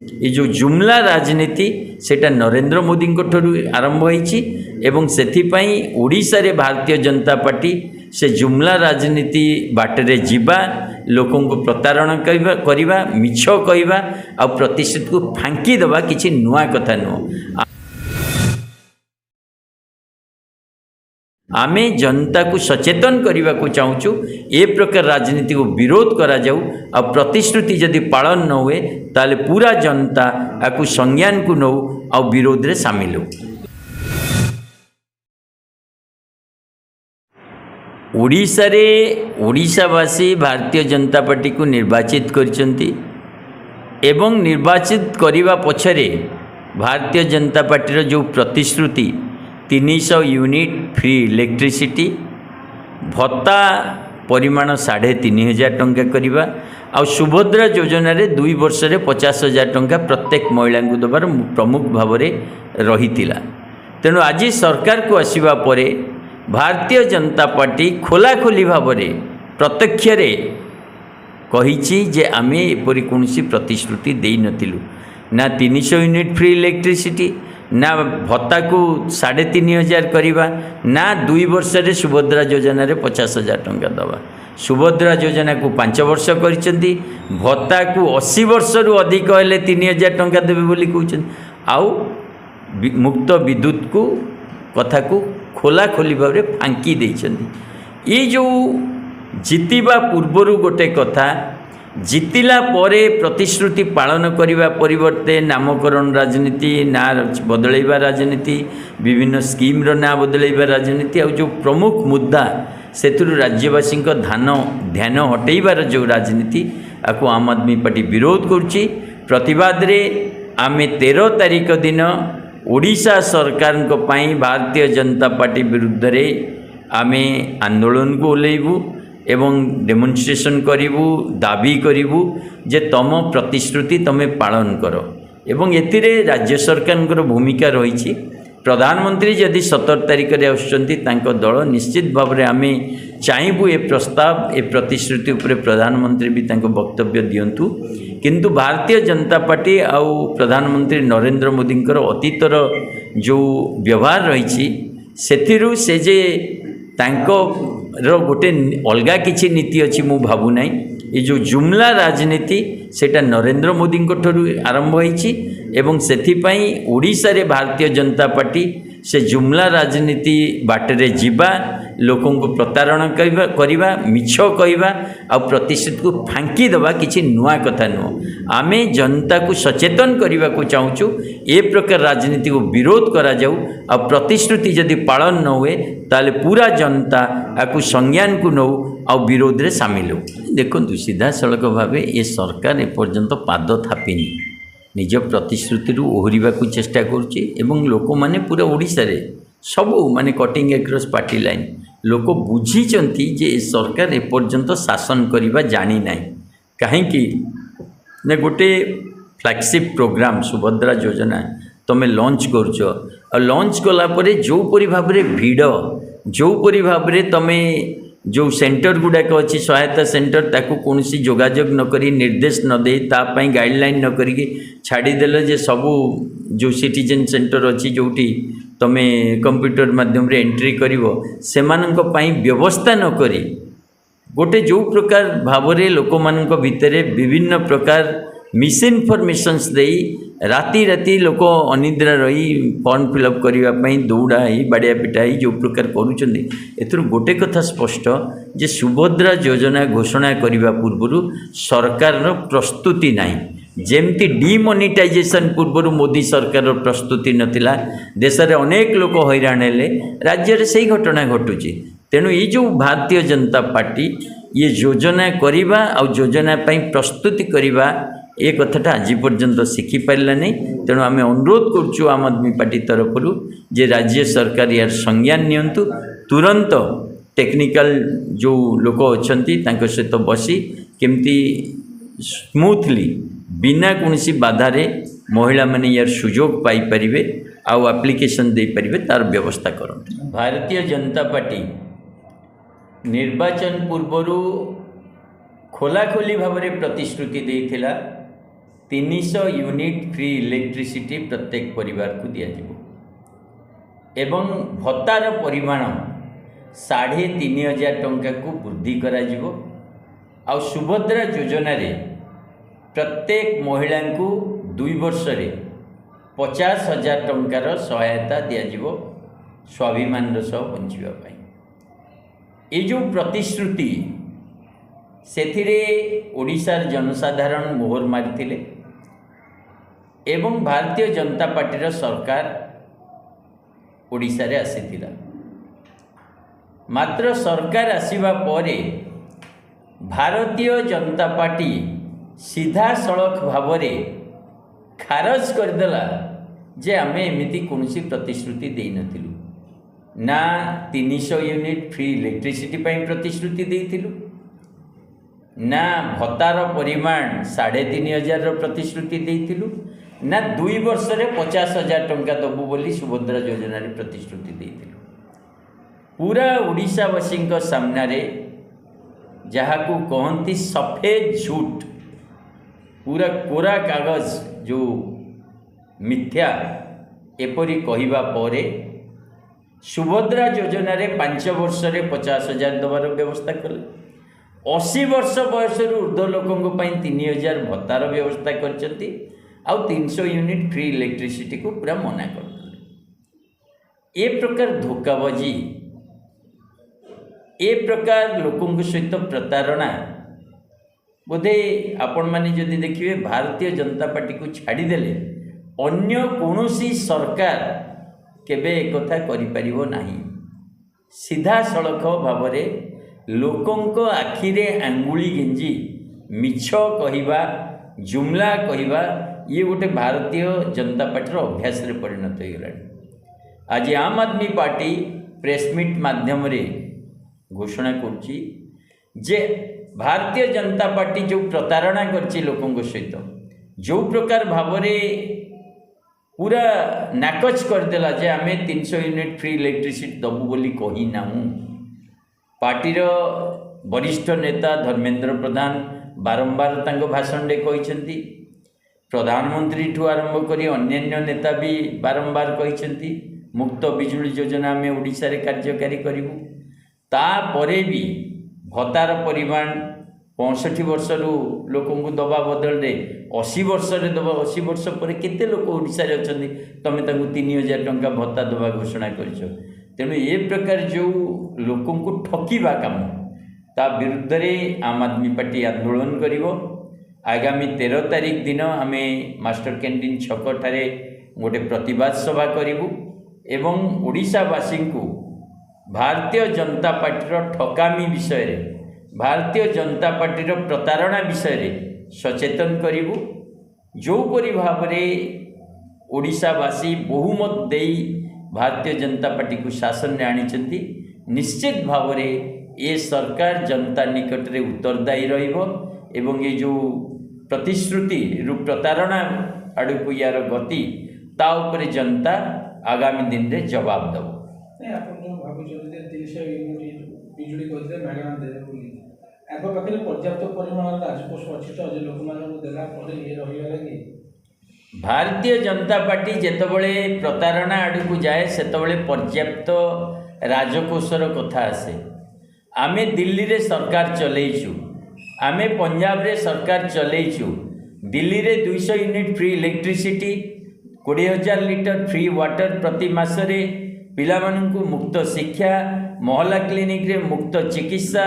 ये जो जुमला राजनीति सेटा नरेंद्र मोदी ठू आरंभ होईछि एवं सेथिपाई ओडिशा रे भारतीय जनता पार्टी से जुमला राजनीति बाटरे जीवा लोकों को प्रतारण करवा मिछ कहवा आ प्रतिशत को फांकी दवा किछि नुआ कथा नुह। आमे जनता को सचेतन करने को चाहूँ ए प्रकार राजनीति को विरोध करा जाऊ आ प्रतिश्रुति जदि पालन न हुए ताले पूरा जनता आपको संज्ञान को नौ आ विरोध रे सामिल हो। ओडिशा रे ओडिशावासी भारतीय जनता पार्टी को निर्वाचित करचंती एवं निर्वाचित करने पछरे भारतीय जनता पार्टी जो प्रतिश्रुति 300 यूनिट फ्री इलेक्ट्रिसिटी भत्ता परिमाण 3500 टंका करवा आ सुभद्रा योजना रे 2 वर्ष रे 50,000 टंका प्रत्येक महिला को देवार प्रमुख भाव में रही। तेणु आज सरकार को आसवा परे भारतीय जनता पार्टी खोलाखोली भाव में प्रत्यक्ष कही जे आमे एपरी कौनसी प्रतिश्रुति दे नथिलु ना 300 यूनिट फ्री इलेक्ट्रिसिटी ना भत्ता को 3500 करवा ना 2 वर्ष रे सुभद्रा योजना रे 50,000 टंका दवा। सुभद्रा योजना को 5 वर्ष करचंती भत्ता को 80 वर्ष रु अधिक हेले 3000 टंका देबे बोली कहउछन आउ मुक्त विद्युत को कथा को खोला खोली भाव रे फांकी देइछंती। ये जो जितिबा पूर्वरु गोटे कथा जितिला परे प्रतिश्रुति पालन करने परिवर्ते नामकरण राजनीति ना बदलैवा राजनीति विभिन्न स्कीम ना बदलैवा राजनीति आ जो प्रमुख मुद्दा से राज्यवासी ध्यान हटेबार जो राजनीति आपको आम आदमी पार्टी विरोध करुच्ची। प्रतिवाद रे आमे 13 तारिख दिन ओडिशा सरकार को पाई भारतीय जनता पार्टी विरुद्ध रे आमे आंदोलन को ओल्लैबू एवं डेमोन्स्ट्रेशन करिवु दाबी करिवु जे तम प्रतिश्रुति तमे पालन करो एवं एतिरे राज्य सरकार भूमिका रही। प्रधानमंत्री जदि 17 तारिख रे आसुचंती तांको दल निश्चित भाव में आमे चाहबू ए प्रस्ताव ए प्रतिश्रुति उपरे प्रधानमंत्री भी तांको वक्तव्य दियंतु किंतु भारतीय जनता पार्टी आउ प्रधानमंत्री नरेंद्र मोदी अतीतर जो व्यवहार रही सेथिरु से जे तांको गोटे अलगा किसी नीति अच्छी मु भावु ना ये जो जुमला राजनीति सेटा नरेंद्र मोदी ठू आरंभ होईछि एवं सेथिपाई ओडिशा रे भारतीय जनता पार्टी से जुमला राजनीति बाटरे जीवा लोकों को प्रतारण करवा मिछ कहवा आ प्रतिशत को फांकी दवा किछि नुआ कथा नुह। आमे जनता को सचेतन करने को चाहूँ ए प्रकार राजनीति को विरोध करा जाऊ आ प्रतिश्रुति जदि पालन न हुए ताले पूरा जनता आपको संज्ञान को नौ आ विरोध रे सामिल हो। देखो सीधा सड़क भाव ये सरकार एपर्यंत पाद थापिनी निज प्रतिश्रुति ओहरिबा को चेष्टा करुच्ची एवं लोक माने पूरा ओडिशा रे सबू माने कटिंग एक्रॉस पार्टी लाइन लोक बुझीचंती जे सरकार एपर्यंत शासन करवा जानी नाही कहीं ना गोटे फ्लैगशिप प्रोग्राम सुभद्रा योजना तमें लॉन्च करुच और लॉन्च कलापर जो परी भाव में भिड़ जो परी भाव में तमें जो सेंटर गुड़ाक अच्छी सहायता सेंटर ताकू कौन सी जोगाजोग नक निर्देश नदे तापाई गाइडलाइन न करी छाड़ीदेल जे सबू जो सिटीजन सेंटर अच्छी जोटी तमें कंप्यूटर माध्यम रे एंट्री करिवो सेमानंक पाई व्यवस्था न करी गोटे जो प्रकार भाव में लोक मानक भितरे विभिन्न प्रकार मिस इनफॉरमेशंस देई राति राति लोक अनिद्रा रही फॉर्म फिलअप करने दौड़ा ही बाड़िया पिटा ही जो प्रकार करुँच एथुर गोटे कथा स्पष्ट जे सुभद्रा योजना घोषणा करने पूर्व सरकार प्रस्तुति नहीं जेमती डिमोनिटाइजेशन पूर्व मोदी सरकार प्रस्तुति नथिला देश में अनेक लोक हैरान हेले राज्य में सही घटना घटुची। तेणु ये जो भारतीय जनता पार्टी ये योजना करवा आ योजना प्रस्तुति करवा ए कथाटा आज पर्यंत शिखिपारा नहीं। तेणु आम अनुरोध करुचु आम आदमी पार्टी तरफ जे राज्य सरकार यार संज्ञान नियंतु तुरंत टेक्निकल जो लोक अच्छा सहित बसी केमती स्मूथली बिना कौन बाधारे महिला माने यार सुजोग पाई परिबे आउ एप्लिकेशन दे परिबे तार व्यवस्था करते। भारतीय जनता पार्टी निर्वाचन पूर्वर खोलाखोली भाव में प्रतिश्रुति देइथिला 300 यूनिट फ्री इलेक्ट्रिसिटी प्रत्येक परिवार को दिज्व एवं भत्तार परिमाण 3500 टंका को वृद्धि करा आ सुभद्रा योजना रे प्रत्येक महिला को 2 वर्ष रे 50,000 टंकार सहायता दिज्व स्वाभिमान सह बंचापी। ये जो प्रतिश्रुति से ओडिशार जनसाधारण मोहर मारी एवं भारतीय जनता पार्टी सरकार ओडिशा रे आसीथिला। मात्र सरकार आसीबा परे भारतीय जनता पार्टी सीधा सड़क भाव खारज करदेला जे आमे एमिति कोनोसी प्रतिश्रुति देई नथिलु ना 300 यूनिट फ्री इलेक्ट्रिसिटी पाई प्रतिश्रुति देइथिलु ना भत्तार परिमाण 3500 प्रतिश्रुति देइथिलु ना 2 वर्ष रे 50,000 टंका दबु बोली सुभद्रा योजना रे प्रतिश्रुति देइथिलु। पूरा ओडिशावासी सामना रे जहाकू कहती सफेद झूठ पूरा कोरा कागज जो मिथ्या एपरी कहिबा परे सुभद्रा योजना रे 5 वर्ष रे 50,000 दबार व्यवस्था कले 80 वर्ष बयस ऊर्ध्व लोकों 3,000 भत्तार व्यवस्था करछंती आ 300 यूनिट फ्री इलेक्ट्रिसिटी को पूरा मना कर ए प्रकार धोखाबाजी ए प्रकार लोकों सहित प्रतारणा बोधे आपण माने जदि देखिए भारतीय जनता पार्टी को छाड़ीदेले अन्य कौनसी सरकार केबे एक कथा करि परिबो नाही। सीधा सड़क भाव लोकों आखिरे आंगुली गेंजी मिछ कहिबा जुमला कहिबा ये गोटे भारतीय जनता पार्टी अभ्यास रे परिणत हो गलानी। आज आम आदमी पार्टी प्रेसमिट माध्यम रे घोषणा करछि जे भारतीय जनता पार्टी जो प्रतारणा करछि लोकों सहित जो प्रकार भाव पूरा नाकच करदेला जे आमे 300 यूनिट फ्री इलेक्ट्रिसिटी दबु बोली कही नाहु। पार्टीर वरिष्ठ नेता धर्मेंद्र प्रधान बारंबार तांको भाषण रे कहिसेंती प्रधानमंत्री ठू आरंभ करी अन्य नेता भी बारंबार कहिसेंती मुक्त बिजुली योजना आमे ओडिशा रे कार्यकारी करिवु। तापरे भी भत्तार परिमाण 65 वर्ष लोकों को दबा बदल रे 80 वर्ष रे दबा 80 वर्ष पर केते लोक ओडिशा रे अछंती तमे तांको 3,000 टंका भत्ता दबा घोषणा करछो। तेणु ये प्रकार जो लोकों को ठकीबा काम ता विरुद्ध रे आम आदमी पार्टी आंदोलन करिवो। आगामी 13 तारीख दिन आमे मास्टर कैंटीन छक ठारे गोटे प्रतिवाद सभा करिवु एवं ओडिशावासी को भारतीय जनता पार्टी ठकामी विषय रे भारतीय जनता पार्टी प्रतारणा विषय रे सचेतन करिवु। जो परि भाव ओडिशावासी बहुमत देई भारतीय जनता पार्टी को शासन में आनी निश्चित भाव ये सरकार जनता निकट रे उत्तरदायी रहिबो एवं ये जो प्रतिश्रुति रु प्रतारणा आड़कू यार गति ता उपरे जनता आगामी दिन रे जवाब दब। पर्याप्त परिमाण राजकोष अच्छी तो लोक भारतीय जनता पार्टी जेतबले प्रतारणा आड़कू जाए सेतबले पर्याप्त राजकोषर कथा आसे। आमे दिल्ली रे सरकार चलैछु आमे पंजाब रे सरकार चलैछु दिल्ली रे 200 unit free electricity 20,000 litter free water प्रति मासरे पिलामानंकु मुक्त शिक्षा मोहल्ला क्लिनिक रे मुक्त चिकित्सा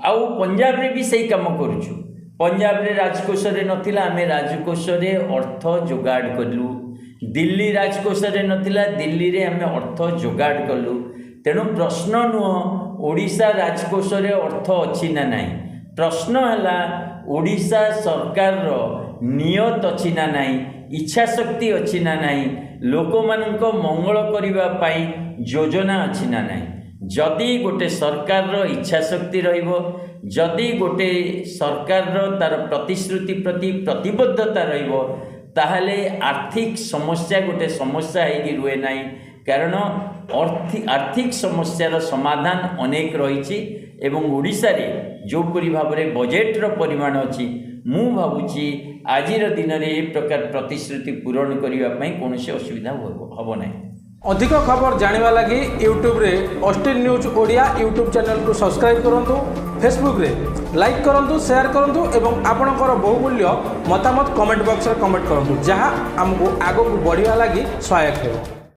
आउ पंजाब रे भी सही काम करूछु। पंजाब रे राजकोष रे नथिला आमे राजकोष रे अर्थ जोगाड़ कलु दिल्ली राजकोष रे नथिला दिल्ली रे आमे अर्थ जोगाड़ कलु। तेणु प्रश्न नुह ओडिशा राजकोष रे अर्थ अछि ना नाही प्रश्न हैला ओडिशा सरकार रो नियत अछि ना नाही इच्छा शक्ति अछि ना नाही लोक मानक मंगल करिबा पाई योजना अछि ना नाही। जदि गोटे सरकार रो इच्छा शक्ति रहिबो जदि गोटे सरकार रो तार प्रतिश्रुति प्रति प्रतिबद्धता रहिबो ताहले आर्थिक समस्या गोटे समस्या हेगी रुए नाही। कारण आर्थिक समस्यार समाधान अनेक रही एवं ओडिशा रे जो परि भाव में बजेट रो परिमाण अच्छी मु भावुची ଆଜିର ଦିନରେ ଏ ପ୍ରକାର ପ୍ରତିଶ୍ରୁତି ପୂରଣ କରିବା ପାଇଁ କୌଣସି ଅସୁବିଧା ହେବ ନାହିଁ। ଅଧିକ ଖବର ଜାଣିବା ଲାଗି ୟୁଟ୍ୟୁବରେ ଅଷ୍ଟିନ ନ୍ୟୁଜ୍ ଓଡ଼ିଆ ୟୁଟ୍ୟୁବ୍ ଚ୍ୟାନେଲକୁ ସବସ୍କ୍ରାଇବ୍ କରନ୍ତୁ, ଫେସବୁକରେ ଲାଇକ୍ କରନ୍ତୁ, ସେୟାର କରନ୍ତୁ ଏବଂ ଆପଣଙ୍କର ବହୁମୂଲ୍ୟ ମତାମତ କମେଣ୍ଟ ବକ୍ସରେ କମେଣ୍ଟ କରନ୍ତୁ, ଯାହା ଆମକୁ ଆଗକୁ ବଢ଼ିବା ଲାଗି ସହାୟକ ହେବ।